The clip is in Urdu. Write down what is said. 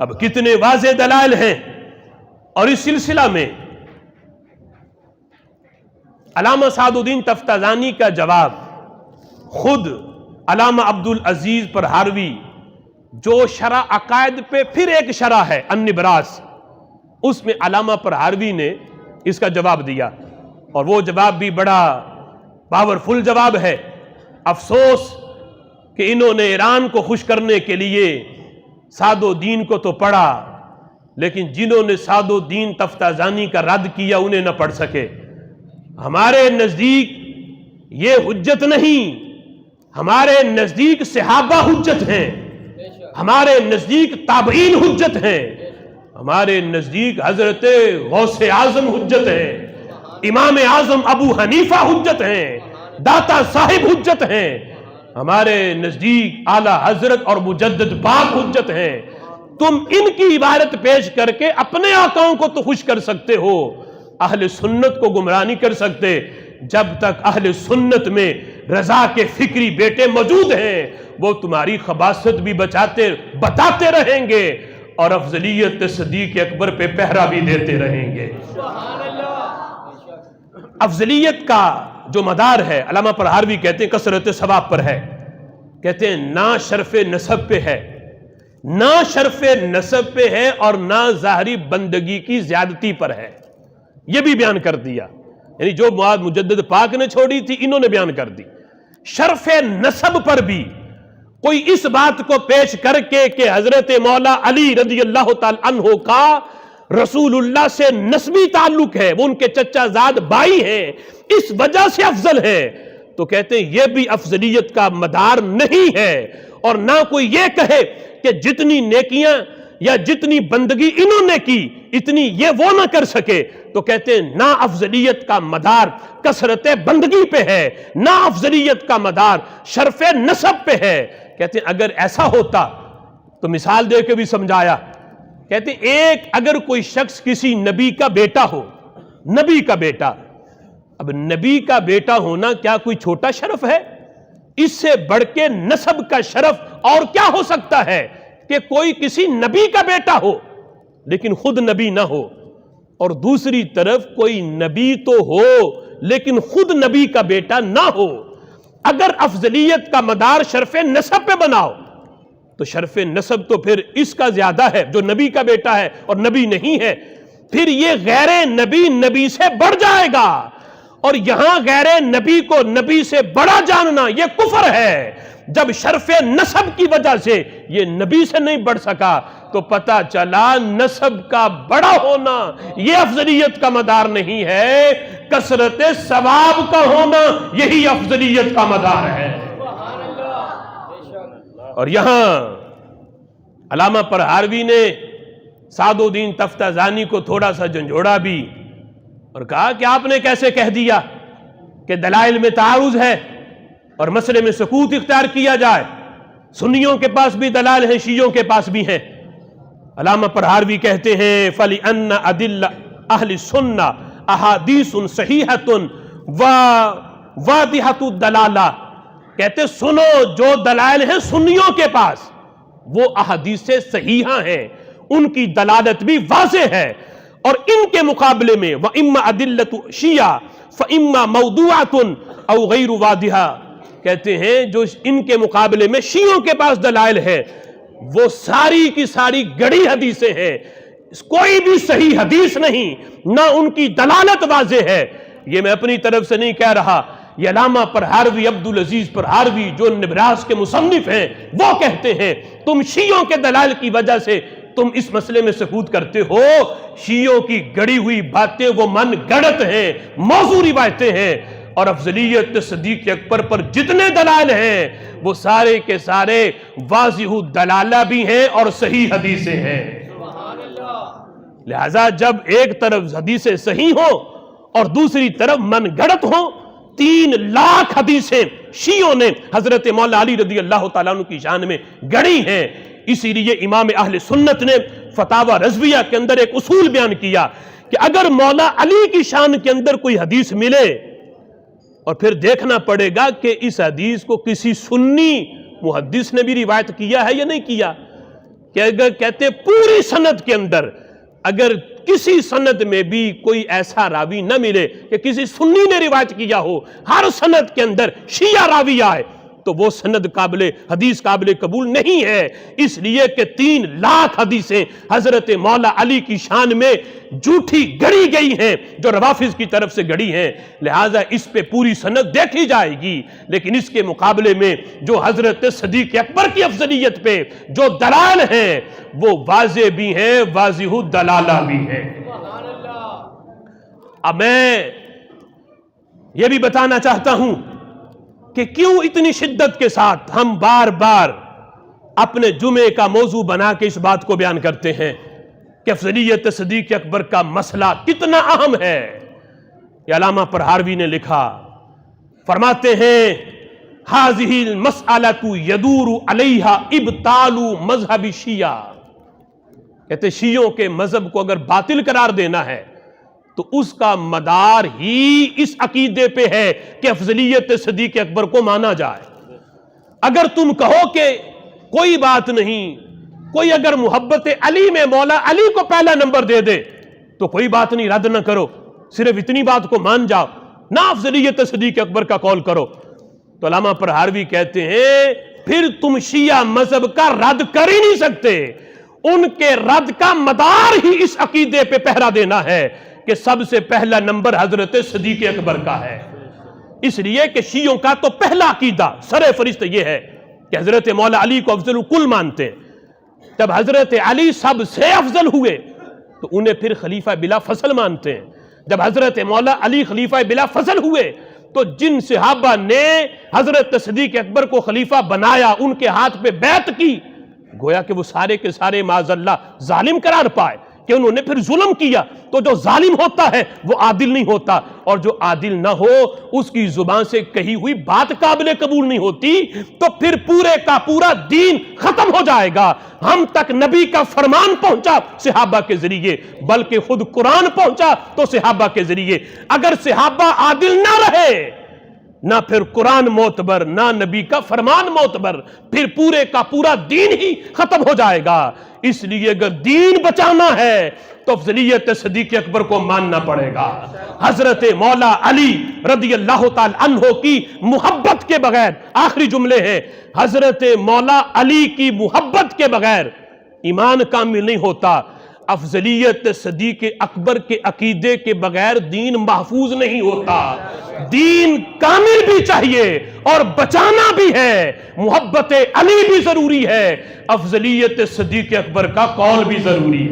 اب کتنے واضح دلائل ہیں، اور اس سلسلہ میں علامہ سعد الدین تفتازانی کا جواب خود علامہ عبدالعزیز پرہاروی، جو شرح عقائد پہ پھر ایک شرح ہے النبراس، اس میں علامہ پرہاروی نے اس کا جواب دیا، اور وہ جواب بھی بڑا پاورفل جواب ہے۔ افسوس کہ انہوں نے ایران کو خوش کرنے کے لیے سعد الدین کو تو پڑھا، لیکن جنہوں نے سعد الدین تفتازانی کا رد کیا انہیں نہ پڑھ سکے۔ ہمارے نزدیک یہ حجت نہیں، ہمارے نزدیک صحابہ حجت ہیں، ہمارے نزدیک تابعین حجت ہیں، ہمارے نزدیک حضرت غوث اعظم حجت ہیں، امام اعظم ابو حنیفہ حجت ہیں، داتا صاحب حجت ہیں، ہمارے نزدیک اعلی حضرت اور مجدد پاک حجت ہیں۔ تم ان کی عبارت پیش کر کے اپنے آقاؤں کو تو خوش کر سکتے ہو، اہل سنت کو گمراہ نہیں کر سکتے۔ جب تک اہل سنت میں رضا کے فکری بیٹے موجود ہیں، وہ تمہاری خباثت بھی بتاتے رہیں گے، اور افضلیت صدیق اکبر پہ پہرا بھی دیتے رہیں گے۔ افضلیت کا جو مدار ہے، علامہ پرہاروی کہتے ہیں کثرت ثواب پر ہے، کہتے ہیں نہ شرف نسب پہ ہے، نہ شرف نسب پہ ہے، اور نہ ظاہری بندگی کی زیادتی پر ہے۔ یہ بھی بیان کر دیا، یعنی جو مواد مجدد پاک نے چھوڑی تھی انہوں نے بیان کر دی۔ شرف نسب پر بھی کوئی اس بات کو پیش کر کے کہ حضرت مولا علی رضی اللہ تعالی عنہ کا رسول اللہ سے نسبی تعلق ہے، وہ ان کے چچا زاد بھائی ہیں، اس وجہ سے افضل ہے، تو کہتے ہیں یہ بھی افضلیت کا مدار نہیں ہے۔ اور نہ کوئی یہ کہے کہ جتنی نیکیاں یا جتنی بندگی انہوں نے کی اتنی یہ وہ نہ کر سکے، تو کہتے ہیں نہ افضلیت کا مدار کثرت بندگی پہ ہے، نہ افضلیت کا مدار شرف نسب پہ ہے۔ کہتے ہیں اگر ایسا ہوتا تو مثال دے کے بھی سمجھایا، کہتے ہیں ایک اگر کوئی شخص کسی نبی کا بیٹا ہو، نبی کا بیٹا، اب نبی کا بیٹا ہونا کیا کوئی چھوٹا شرف ہے؟ اس سے بڑھ کے نسب کا شرف اور کیا ہو سکتا ہے کہ کوئی کسی نبی کا بیٹا ہو لیکن خود نبی نہ ہو، اور دوسری طرف کوئی نبی تو ہو لیکن خود نبی کا بیٹا نہ ہو۔ اگر افضلیت کا مدار شرف نسب پہ بناؤ تو شرف نسب تو پھر اس کا زیادہ ہے جو نبی کا بیٹا ہے اور نبی نہیں ہے، پھر یہ غیر نبی نبی سے بڑھ جائے گا، اور یہاں غیر نبی کو نبی سے بڑا جاننا یہ کفر ہے۔ جب شرف نسب کی وجہ سے یہ نبی سے نہیں بڑھ سکا تو پتہ چلا نسب کا بڑا ہونا یہ افضلیت کا مدار نہیں ہے، کثرت ثواب کا ہونا یہی افضلیت کا مدار ہے۔ اور یہاں علامہ پرہاروی نے سعد الدین تفتازانی کو تھوڑا سا جھنجھوڑا بھی، اور کہا کہ آپ نے کیسے کہہ دیا کہ دلائل میں تعارض ہے اور مسئلے میں سکوت اختیار کیا جائے؟ سنیوں کے پاس بھی دلائل ہیں، شیعوں کے پاس بھی ہیں۔ علامہ پرہاروی کہتے ہیں فَلِأَنَّ أَدِلَّ أَهْلِ السُّنَّةِ أَحَادِيثٌ صَحِيحَةٌ وَوَاضِحَةُ الدَّلَالَةِ، کہتے سنو جو دلائل ہیں سنیوں کے پاس وہ احادیث صحیحہ ہیں، ان کی دلالت بھی واضح ہے، اور ان کے مقابلے میں وَإِمَّا أَدِلَّةُ شِيَّةٍ فَإِمَّا مَوْضُوعَةٌ أَوْ غَيْرُ وَاضِحَةٍ، کہتے ہیں جو ان کے مقابلے میں شیعوں کے پاس دلائل ہے وہ ساری کی ساری گڑی حدیثیں ہیں، کوئی بھی صحیح حدیث نہیں، نہ ان کی دلالت واضح ہے۔ یہ میں اپنی طرف سے نہیں کہہ رہا، یہ علامہ پرہاروی عبدالعزیز پرہاروی جو نبراس کے مصنف ہیں وہ کہتے ہیں تم شیعوں کے دلائل کی وجہ سے تم اس مسئلے میں سکوت کرتے ہو، شیعوں کی گڑی ہوئی باتیں وہ من گڑت ہیں، موضوع روایتیں ہیں، اور افضلیت صدیق اکبر پر جتنے دلائل ہیں وہ سارے کے سارے واضح دلالہ بھی ہیں اور صحیح حدیثیں ہیں۔ لہذا جب ایک طرف حدیثیں صحیح ہوں اور دوسری طرف من گڑت ہوں، 3 لاکھ حدیثیں شیعوں نے حضرت مولا علی رضی اللہ تعالیٰ عنہ کی شان میں گڑی ہیں، اسی لیے امام اہل سنت نے فتاوی رضویہ کے اندر ایک اصول بیان کیا کہ اگر مولا علی کی شان کے اندر کوئی حدیث ملے، اور پھر دیکھنا پڑے گا کہ اس حدیث کو کسی سنی محدث نے بھی روایت کیا ہے یا نہیں کیا، کہ اگر کہتے ہیں پوری سند کے اندر اگر کسی سند میں بھی کوئی ایسا راوی نہ ملے کہ کسی سنی نے روایت کیا ہو، ہر سند کے اندر شیعہ راوی آئے، تو وہ سند حدیث قابل قبول نہیں ہے، اس لیے کہ 3 لاکھ حدیثیں حضرت مولا علی کی شان میں جھوٹی گڑی گئی ہیں جو روافض کی طرف سے گڑی ہیں، لہٰذا اس پہ پوری سند دیکھی جائے گی۔ لیکن اس کے مقابلے میں جو حضرت صدیق اکبر کی افضلیت پہ جو دلائل ہیں وہ واضح بھی ہیں، واضح الدلالہ بھی ہیں۔ اب میں یہ بھی بتانا چاہتا ہوں کہ کیوں اتنی شدت کے ساتھ ہم بار بار اپنے جمعے کا موضوع بنا کے اس بات کو بیان کرتے ہیں کہ افضلیت صدیق اکبر کا مسئلہ کتنا اہم ہے۔ یہ علامہ پرہاروی نے لکھا، فرماتے ہیں هذه المسألة يدور عليها ابطال مذہب شیعہ، کہتے شیعوں کے مذہب کو اگر باطل قرار دینا ہے تو اس کا مدار ہی اس عقیدے پہ ہے کہ افضلیت صدیق اکبر کو مانا جائے۔ اگر تم کہو کہ کوئی بات نہیں، کوئی اگر محبت علی میں مولا علی کو پہلا نمبر دے دے تو کوئی بات نہیں، رد نہ کرو، صرف اتنی بات کو مان جاؤ، نہ افضلیت صدیق اکبر کا قول کرو، تو علامہ پرہاروی کہتے ہیں پھر تم شیعہ مذہب کا رد کر ہی نہیں سکتے۔ ان کے رد کا مدار ہی اس عقیدے پہ پہرا دینا ہے کہ سب سے پہلا نمبر حضرت صدیق اکبر کا ہے۔ اس لیے کہ شیعوں کا تو پہلا عقیدہ سر فہرست یہ ہے کہ حضرت مولا علی کو افضل الکل مانتے ہیں۔ جب حضرت علی سب سے افضل ہوئے تو انہیں پھر خلیفہ بلا فصل مانتے ہیں۔ جب حضرت مولا علی خلیفہ بلا فصل ہوئے تو جن صحابہ نے حضرت صدیق اکبر کو خلیفہ بنایا، ان کے ہاتھ پہ بیعت کی، گویا کہ وہ سارے کے سارے معاذ اللہ ظالم قرار پائے کہ انہوں نے پھر ظلم کیا۔ تو جو ظالم ہوتا ہے وہ عادل نہیں ہوتا، اور جو عادل نہ ہو اس کی زبان سے کہی ہوئی بات قابل قبول نہیں ہوتی، تو پھر پورے کا پورا دین ختم ہو جائے گا۔ ہم تک نبی کا فرمان پہنچا صحابہ کے ذریعے، بلکہ خود قرآن پہنچا تو صحابہ کے ذریعے۔ اگر صحابہ عادل نہ رہے، نہ پھر قرآن معتبر، نہ نبی کا فرمان معتبر، پھر پورے کا پورا دین ہی ختم ہو جائے گا۔ اس لیے اگر دین بچانا ہے تو افضلیت صدیق اکبر کو ماننا پڑے گا۔ حضرت مولا علی رضی اللہ تعالی عنہ کی محبت کے بغیر، آخری جملے ہیں، حضرت مولا علی کی محبت کے بغیر ایمان کامل نہیں ہوتا۔ افضلیت صدیق اکبر کے عقیدے کے بغیر دین محفوظ نہیں ہوتا۔ دین کامل بھی چاہیے اور بچانا بھی ہے، محبت علی بھی ضروری ہے، افضلیت صدیق اکبر کا قول بھی ضروری ہے۔